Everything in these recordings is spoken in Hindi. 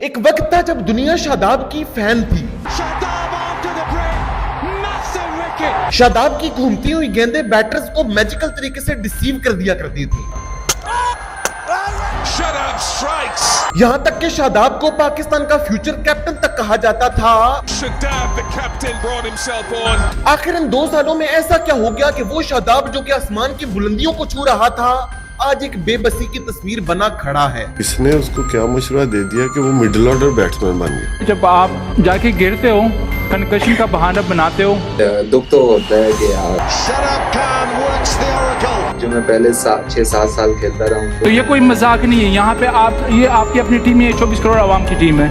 एक वक्त था जब दुनिया शादाब की फैन थी। शादाब की घूमती हुई गेंदें बैटर्स को मैजिकल तरीके से डिसीव कर दिया करती थी। यहां तक कि शादाब को पाकिस्तान का फ्यूचर कैप्टन तक कहा जाता था। आखिर इन 2 सालों में ऐसा क्या हो गया कि वो शादाब जो कि आसमान की बुलंदियों को छू रहा था आज एक बेबसी की तस्वीर बना खड़ा है। इसने उसको क्या मशवरा दे दिया कि वो मिडिल ऑर्डर बैट्समैन बन गया। जब आप जाके गिरते हो, कंकशन का बहाना बनाते हो, दुख तो होता है कि यार जो मैं पहले 6-7 साल खेलता रहा हूँ। तो ये कोई मजाक नहीं है। यहाँ पे ये आपकी अपनी टीम है, 24 करोड़ आवाम की टीम है।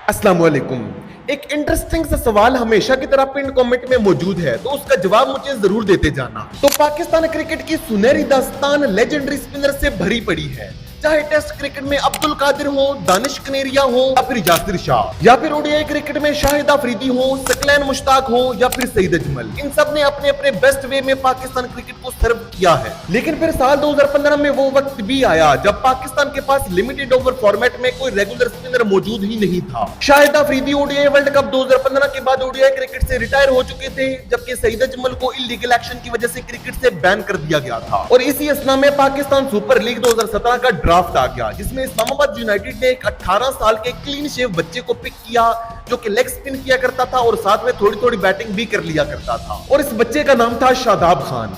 अस्सलाम वालेकुम। एक इंटरेस्टिंग सा सवाल हमेशा की तरह पिन कमेंट में मौजूद है, तो उसका जवाब मुझे जरूर देते जाना। तो पाकिस्तान क्रिकेट की सुनहरी दास्तान लेजेंडरी स्पिनर से भरी पड़ी है, चाहे टेस्ट क्रिकेट में अब्दुल कादिर हो, दानिश कनेरिया हो या फिर यासिर शाह, या फिर ओडीआई क्रिकेट में शाहिद अफरीदी हो, सकलैन मुश्ताक हो या फिर सईद अजमल। इन सब ने अपने अपने बेस्ट वे में पाकिस्तान क्रिकेट को सर्व किया है। लेकिन फिर साल 2015 में वो वक्त भी आया जब पाकिस्तान के पास लिमिटेड ओवर फॉर्मेट में कोई रेगुलर स्पिनर मौजूद ही नहीं था। Shahid Afridi ODI world cup 2015 के बाद ओडीआई क्रिकेट से रिटायर हो चुके थे, जबकि सईद अजमल को इलीगल एक्शन की वजह से क्रिकेट से बैन कर दिया गया था। और इसी असना में पाकिस्तान सुपर लीग 2017 का ड्राफ्ट आ गया, जिसमें इस्लामाबाद यूनाइटेड ने एक 18 साल के क्लीन शेव बच्चे को पिक किया जो कि लेग स्पिन किया करता था और साथ में थोड़ी थोड़ी बैटिंग भी कर लिया करता था। और इस बच्चे का नाम था शादाब खान।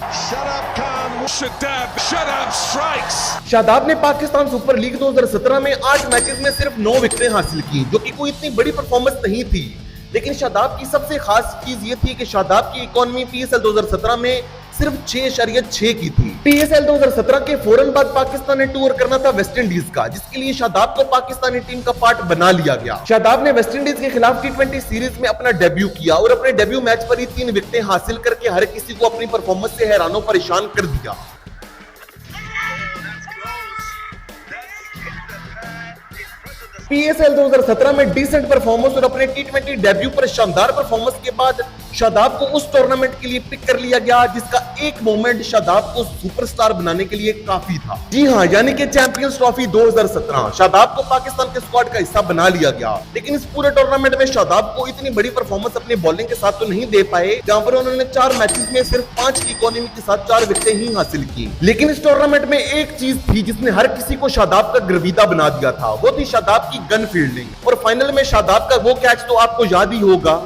शादाब ने पाकिस्तान सुपर लीग 2017 में 8 मैचेस में सिर्फ 9 विकेटें हासिल की, जो कि कोई इतनी बड़ी परफॉर्मेंस नहीं थी। लेकिन शादाब की सबसे खास चीज ये थी कि शादाब की इकोनॉमी पीएसएल 2017 में सिर्फ 6.6 की थी। पीएसएल 2017 के फौरन बाद पाकिस्तान ने टूर करना था वेस्ट इंडीज का, जिसके लिए शादाब को पाकिस्तानी टीम का पार्ट बना लिया गया। शादाब ने वेस्ट इंडीज के खिलाफ T20 सीरीज में अपना डेब्यू किया और अपने डेब्यू मैच पर ही 3 विकेटें हासिल करके हर किसी को अपनी परफॉर्मेंस से हैरानो परेशान कर दिया। पीएसएल 2017 में डिसेंट परफॉर्मेंस और अपने T20 डेब्यू पर शानदार परफॉर्मेंस के बाद शादाब को उस टूर्नामेंट के लिए पिक कर लिया गया जिसका एक मोमेंट शादाब को सुपरस्टार बनाने के लिए काफी था। जी हां, यानी कि चैंपियंस ट्रॉफी 2017। शादाब को पाकिस्तान के स्क्वाड का हिस्सा बना लिया गया, लेकिन इस पूरे टूर्नामेंट में शादाब को इतनी बड़ी परफॉर्मेंस अपनी बॉलिंग के साथ तो नहीं दे पाए, जहां पर उन्होंने 4 मैचेस में सिर्फ 5 की इकोनॉमी के साथ 4 विकेटें ही हासिल की। लेकिन इस टूर्नामेंट में एक चीज थी जिसने हर किसी को शादाब का गर्विता बना दिया था, वो थी शादाब की गन फील्डिंग। और फाइनल में शादाब का वो कैच तो आपको याद ही होगा।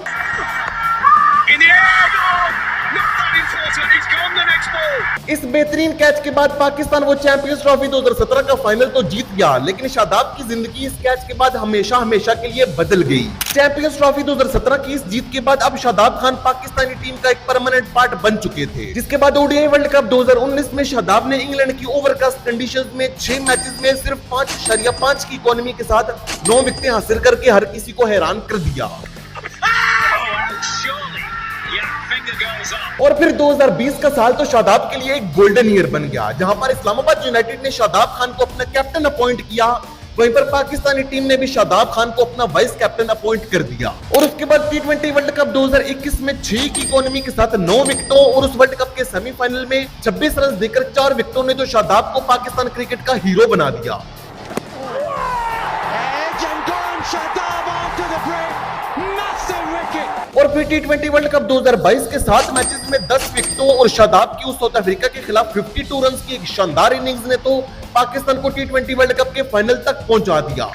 इस बेहतरीन कैच के बाद पाकिस्तान वो चैंपियंस ट्रॉफी 2017 का फाइनल तो जीत गया, लेकिन शादाब की जिंदगी इस कैच के बाद हमेशा हमेशा के लिए बदल गई। चैंपियंस ट्रॉफी 2017 की इस जीत के बाद अब शादाब खान पाकिस्तानी टीम का एक परमानेंट पार्ट बन चुके थे। जिसके बाद ओडीआई वर्ल्ड कप 2019 में शादाब ने इंग्लैंड की ओवरकास्ट कंडीशंस में 6 मैचेस में सिर्फ 5.5 की इकोनॉमी के साथ 9 विकेटें हासिल करके हर किसी को हैरान कर दिया। और फिर 2020 का साल तो शादाब के लिए एक गोल्डन ईयर बन गया, जहां पर इस्लामाबाद यूनाइटेड ने शादाब खान को अपना कैप्टन अपॉइंट किया। वहीं पर पाकिस्तानी टीम ने भी शादाब खान को अपना वाइस कैप्टन अपॉइंट कर दिया। और उसके बाद T20 वर्ल्ड कप 2021 में 6 की इकोनॉमी के साथ 9 विकेटों और उस वर्ल्ड कप के सेमीफाइनल में 26 रन देकर 4 विकेटों ने तो शादाब को पाकिस्तान क्रिकेट का हीरो बना दिया। और फिर T20 वर्ल्ड कप 2022 के 7 मैचेस में 10 विकेटों और शादाब की उस साउथ अफ्रीका के खिलाफ 52 रन की एक शानदार इनिंग्स ने तो पाकिस्तान को T20 वर्ल्ड कप के फाइनल तक पहुंचा दिया।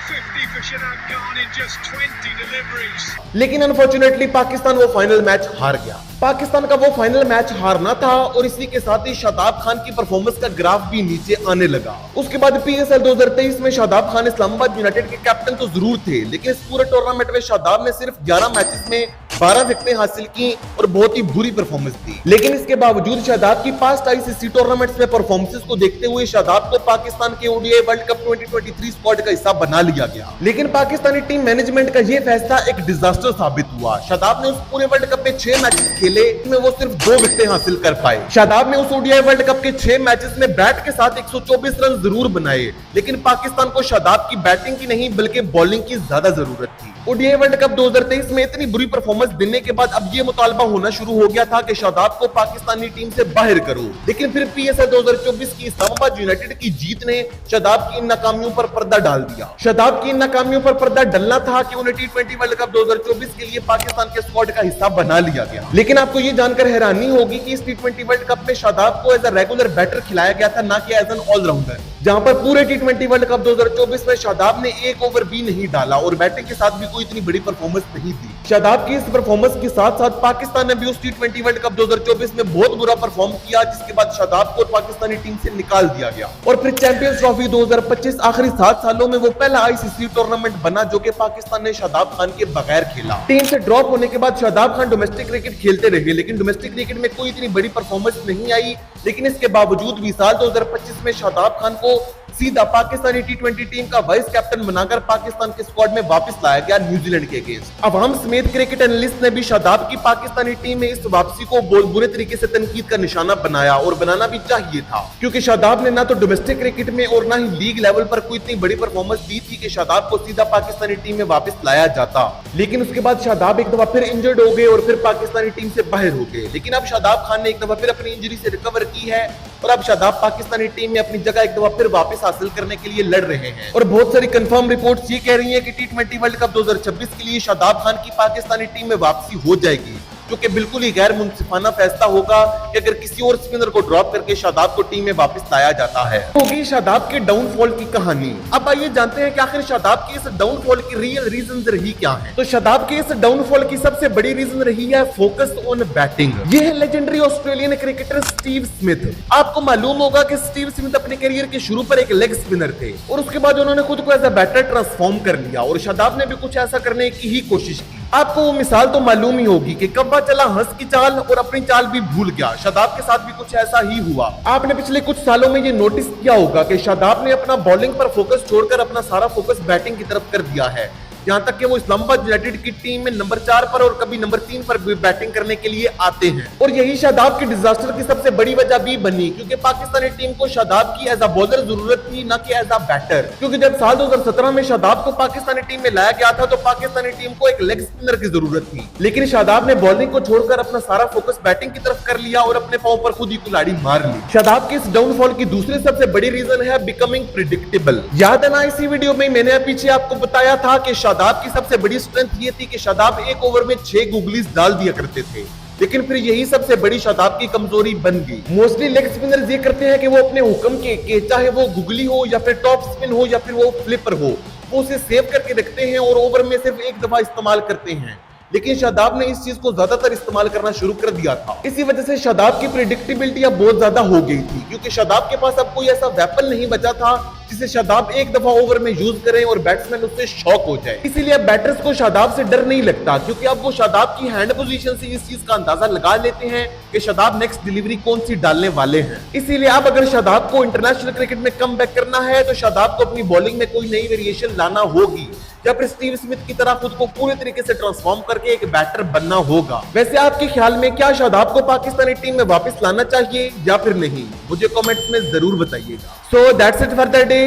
लेकिन अनफॉर्चुनेटली पाकिस्तान वो फाइनल मैच हार गया। पाकिस्तान का वो फाइनल मैच हारना था और इसी के साथ ही शादाब खान की परफॉर्मेंस का ग्राफ भी नीचे आने लगा। उसके बाद पीएसएल 2023 में शादाब खान इस्लामाबाद यूनाइटेड के कैप्टन तो जरूर थे, लेकिन इस पूरे टूर्नामेंट में शादाब ने सिर्फ 11 मैचेस में 12 विकेटें हासिल की और बहुत ही बुरी परफॉर्मेंस थी। लेकिन इसके बावजूद शादाब की पास्ट आईसीसी टूर्नामेंट्स में परफॉर्मेंसेस को देखते हुए शादाब को पाकिस्तान के ओडीआई वर्ल्ड कप 2023 स्क्वाड का हिस्सा बना लिया गया। लेकिन पाकिस्तानी टीम मैनेजमेंट का यह फैसला एक डिजास्टर साबित हुआ। शादाब ने उस पूरे वर्ल्ड कप में 6 मैचेस खेले, इसमें वो सिर्फ 2 विकेटें हासिल कर पाए। शादाब ने उस ओडीआई वर्ल्ड कप के 6 मैचेस में बैट के साथ 124 रन जरूर बनाए, लेकिन पाकिस्तान को शादाब की बैटिंग की नहीं बल्कि बॉलिंग की ज्यादा जरूरत थी। ओडीआई वर्ल्ड कप 2023 में इतनी बुरी परफॉर्मेंस देने के बाद अब ये मुतालबा होना शुरू हो गया था कि शादाब को पाकिस्तानी टीम से बाहर करो, लेकिन फिर PSL 2024 की इस्लामाबाद यूनाइटेड की जीत ने शादाब की इन नाकामियों पर पर्दा डाल दिया। शादाब की इन नाकामियों पर पर्दा डलना था कि उन्हें T20 वर्ल्ड कप 2024 के लिए पाकिस्तान के स्क्वाड का हिस्सा बना लिया गया। लेकिन आपको ये जानकर हैरानी होगी कि इस T20 वर्ल्ड कप में शादाब को एज अ रेगुलर बैटर खिलाया गया था, ना कि एज एन ऑलराउंडर, जहां पर पूरे T20 वर्ल्ड कप 2024 में शादाब ने एक ओवर भी नहीं डाला और बैटिंग के साथ भी कोई इतनी बड़ी परफॉर्मेंस नहीं दी। शादाब की इस परफॉर्मेंस के साथ साथ पाकिस्तान ने भी उस T20 वर्ल्ड कप 2024 में बहुत बुरा परफॉर्म किया, जिसके बाद शादाब को पाकिस्तानी टीम से निकाल दिया गया और फिर चैंपियंस ट्रॉफी 2025 आखिरी 7 सालों में वो पहला ICC टूर्नामेंट बना जो कि पाकिस्तान ने शादाब खान के बगैर खेला। टीम से ड्रॉप होने के बाद शादाब खान डोमेस्टिक क्रिकेट खेलते रहे, लेकिन डोमेस्टिक क्रिकेट में कोई इतनी बड़ी परफॉर्मेंस नहीं आई। लेकिन इसके बावजूद भी साल 2025 में शादाब खान को सीधा पाकिस्तानी T20 टीम का वाइस कैप्टन बनाकर पाकिस्तान के स्क्वाड में वापस लाया गया न्यूजीलैंड के अगेंस्ट। अवाम समेत क्रिकेट एनालिस्ट ने भी शादाब की पाकिस्तानी टीम में इस वापसी को बुरे तरीके से तनकीद का निशाना बनाया और बनाना भी चाहिए था, क्योंकि शादाब ने ना तो डोमेस्टिक क्रिकेट में और ना ही लीग लेवल पर कोई इतनी बड़ी परफॉर्मेंस दी थी कि शादाब को सीधा पाकिस्तानी टीम में वापस लाया जाता। लेकिन उसके बाद शादाब एक दफा फिर इंजर्ड हो गए और फिर पाकिस्तानी टीम से बाहर हो गए। लेकिन अब शादाब खान ने एक दफा फिर अपनी इंजरी से रिकवर की है और अब शादाब पाकिस्तानी टीम में अपनी जगह एक दफा फिर वापस हासिल करने के लिए लड़ रहे हैं। और बहुत सारी कंफर्म रिपोर्ट्स ये कह रही हैं कि T20 वर्ल्ड कप 2026 के लिए शादाब खान की पाकिस्तानी टीम में वापसी हो जाएगी, जो कि बिल्कुल ही गैर मुनसिफाना फैसला होगा कि अगर किसी और स्पिनर को ड्रॉप करके शादाब को टीम में वापस लाया जाता है। होगी शादाब के डाउनफॉल की कहानी। अब आइए जानते हैं कि आखिर शादाब के इस डाउनफॉल की रियल रीजंस रही क्या है। तो शादाब के इस डाउनफॉल की सबसे बड़ी रीजन रही है फोकस ऑन बैटिंग। ये है legendary Australian cricketer Steve Smith. आपको मालूम होगा कि स्टीव स्मिथ अपने करियर के शुरू पर एक लेग स्पिनर थे और उसके बाद उन्होंने खुद को एज अ बैटर ट्रांसफॉर्म कर लिया और शादाब ने भी कुछ ऐसा करने की ही कोशिश की। आपको वो मिसाल तो मालूम ही होगी कि कब्बा चला हंस की चाल और अपनी चाल भी भूल गया। शादाब के साथ भी कुछ ऐसा ही हुआ। आपने पिछले कुछ सालों में ये नोटिस किया होगा कि शादाब ने अपना बॉलिंग पर फोकस छोड़कर अपना सारा फोकस बैटिंग की तरफ कर दिया है, यहाँ तक कि वो इस्लामाबाद यूनाइटेड की टीम में नंबर 4 पर और कभी नंबर 3 पर भी बैटिंग करने के लिए आते हैं। और यही शादाब के डिजास्टर की सबसे बड़ी वजह भी बनी, क्योंकि पाकिस्तानी टीम को शादाब की एज अ बॉलर जरूरत थी, न कि एज अ बैटर। क्योंकि जब साल 2017 में शादाब को पाकिस्तानी टीम में लाया गया था तो पाकिस्तानी टीम को एक लेग स्पिनर की जरूरत थी, लेकिन शादाब ने बॉलिंग को छोड़कर अपना सारा फोकस बैटिंग की तरफ कर लिया और अपने पांव पर खुद ही कुल्हाड़ी मार ली। शादाब के इस डाउनफॉल की दूसरी सबसे बड़ी रीजन है बिकमिंग प्रिडिक्टेबल। याद है ना, इसी वीडियो में मैंने पीछे आपको बताया था कि शादाब की सबसे बड़ी स्ट्रेंथ ये थी कि शादाब एक ओवर में 6 गुगलीज डाल दिया करते थे, लेकिन फिर यही सबसे बड़ी शादाब की कमजोरी बन गई। मोस्टली लेग स्पिनर्स ये करते हैं कि वो अपने हुक्म के चाहे वो गुगली हो या फिर टॉप स्पिन हो या फिर वो फ्लिपर हो, वो उसे सेव करके रखते हैं और ओवर में सिर्फ एक दफा इस्तेमाल करते हैं। लेकिन शादाब ने इस चीज को ज्यादातर इस्तेमाल करना शुरू कर दिया था। इसी वजह से शादाब की प्रेडिक्टेबिलिटी अब बहुत ज्यादा हो गई थी, क्योंकि शादाब के पास अब कोई ऐसा वेपन नहीं बचा था जिसे शादाब एक दफा ओवर में यूज करें और बैट्समैन उससे शॉक हो जाए। इसीलिए अब बैटर्स को शादाब से डर नहीं लगता, क्योंकि अब वो शादाब की हैंड पोजीशन से इस चीज का अंदाजा लगा लेते हैं कि शादाब नेक्स्ट डिलीवरी कौन सी डालने वाले हैं। इसीलिए अब अगर शादाब को इंटरनेशनल क्रिकेट में कम बैक करना है तो शादाब को अपनी बॉलिंग में कोई नई वेरिएशन लाना होगी, या फिर स्टीव स्मिथ की तरह खुद को पूरे तरीके से ट्रांसफॉर्म करके एक बैटर बनना होगा। वैसे आपके ख्याल में क्या शादाब को पाकिस्तानी टीम में वापस लाना चाहिए या फिर नहीं? मुझे कमेंट्स में जरूर बताइएगा। So that's it for the day.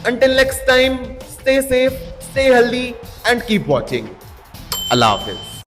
Until next time, stay safe, stay healthy and keep watching. Allah Hafiz.